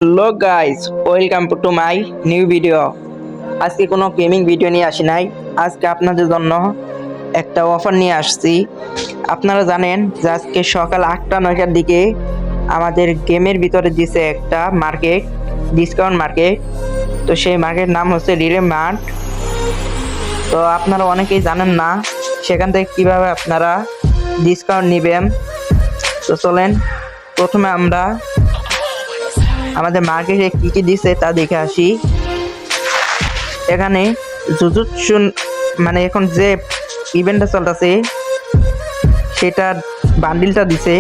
Hello guys, welcome to my new video. আজকে কোনো gaming video নিয়ে আসি নাই। আজকে আপনাদের জন্য একটা অফার নিয়ে আসছি। আপনারা জানেন যে আজকে সকাল 8টা-9টার দিকে আমাদের গেমের ভিতরে দিছে একটা মার্কেট, ডিসকাউন্ট মার্কেট। তো সেই মার্কেট নাম হচ্ছে রিডেম মার্ট। তো আপনারা অনেকেই জানেন না সেখান থেকে কিভাবে আপনারা ডিসকাউন্ট নেবেন। তো চলেন প্রথমে আমরা আমাদের মার্কেটে কি কি দিছে তা দেখে আসি। এখানে জুজুৎসু মানে এখন যে ইভেন্টটা চলতেছে সেটা বান্ডিলটা দিছে।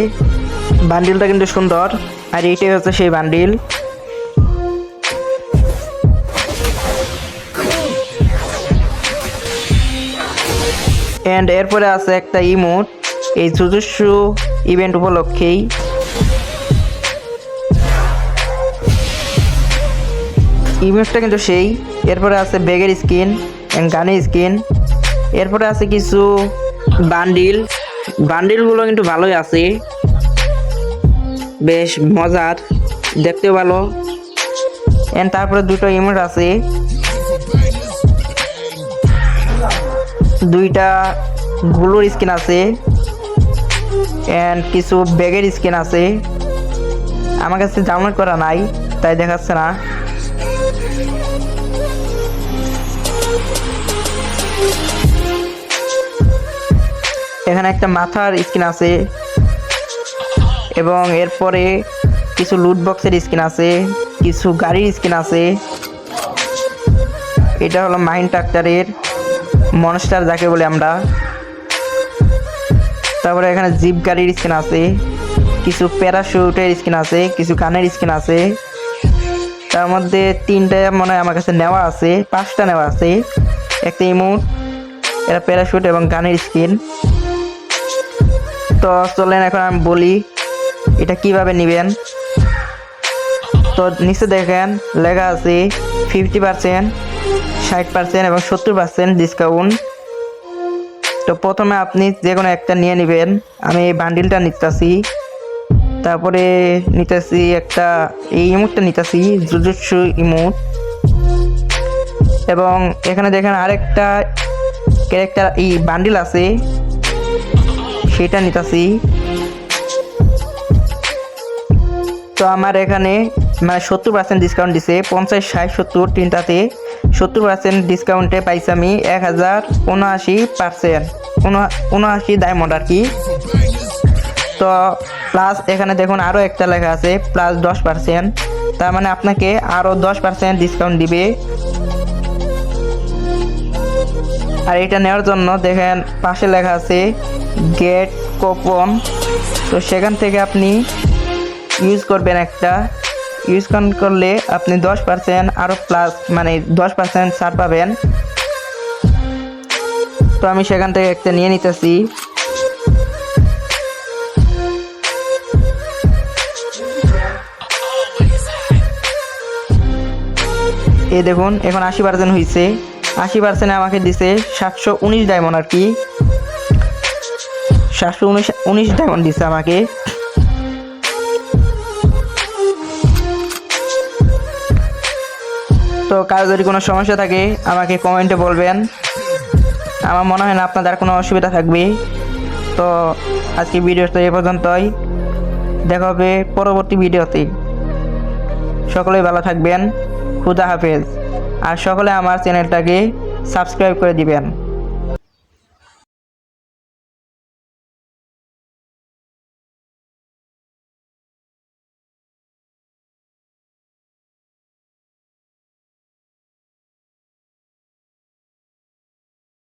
বান্ডিলটা কিন্তু সুন্দর, আর এইটাই হচ্ছে সেই বান্ডিল। এন্ড এরপরে আছে একটা ইমোট এই জুজুৎসু ইভেন্ট উপলক্ষেই। ইমেজটা কিন্তু সেই। এরপরে আছে ব্যাগের স্কিন এন্ড গানের স্কিন। এরপরে আছে কিছু বান্ডিলগুলো কিন্তু ভালোই আছে, বেশ মজার, দেখতে ভালো। এন্ড তারপরে দুটো ইমোট আছে, দুইটা গ্লুর স্কিন আছে এন্ড কিছু ব্যাগের স্কিন আছে। আমার কাছে ডাউনলোড করা নাই তাই দেখাচ্ছে না। এখানে একটা মাথার স্কিন আছে এবং এরপরে কিছু লুট বক্সের স্কিন আছে, কিছু গাড়ির স্কিন আছে। এটা হলো মাইন ট্রাক্টরের মনস্টার যাকে বলে আমরা। তারপরে এখানে জিপ গাড়ির স্কিন আছে, কিছু প্যারাশুটের স্কিন আছে, কিছু গানের স্কিন আছে। তার মধ্যে 3টা মনে হয় আমার কাছে নেওয়া আছে, 5টা নেওয়া আছে। একটা ইমোট, এটা প্যারাশুট এবং গানের স্কিন। তো চলেন এখন আমি বলি এটা কিভাবে নেবেন। তো নিচে দেখেন লেখা আছে 50%, 60% এবং 70% ডিসকাউন্ট। তো প্রথমে আপনি যে কোনো একটা নিয়ে নেবেন। আমি এই বান্ডিলটা নিতেছি, তারপরে নিতেছি একটা এই ইমোটটা নিতেছি, জুজুৎসু ইমোট। এবং এখানে দেখেন আরেকটা ক্যারেক্টার এই বান্ডিল আছে, সেটা নিতেছি। তো আমার এখানে মানে 70% ডিসকাউন্ট দিছে, 50, 60, 70 তিনটাতে 70% ডিসকাউন্টে পাইছি আমি 1079%, 79 ডায়মন্ড আর কি। তো প্লাস এখানে দেখুন আরও একটা লেখা আছে প্লাস 10%, তার মানে আপনাকে আরও 10% ডিসকাউন্ট দিবে। আর এটা নেওয়ার জন্য দেখেন পাশে লেখা আছে গেট কুপন। তো সেখান থেকে আপনি ইউজ করবেন, একটা ইউজ করলে আপনি 10% আরও প্লাস মানে 10% ছাড় পাবেন। তো আমি সেখান থেকে একটা নিয়ে নিতেছি। এই দেখুন এখন 80% হয়েছে। 80% আমাকে দিছে 719 ডায়মন্ড আর কি, 719 ডায়মন্ড দিছে আমাকে। তো কারো যদি কোনো সমস্যা থাকে আমাকে কমেন্টে বলবেন। আমার মনে হয় না আপনাদের কোনো অসুবিধা থাকবে। তো আজকে ভিডিওটা এ পর্যন্তই, দেখা হবে পরবর্তী ভিডিওতে। সকলেই ভালো থাকবেন, খুদা হাফেজ। আর সকলে আমার চ্যানেলটাকে সাবস্ক্রাইব করে দিবেন।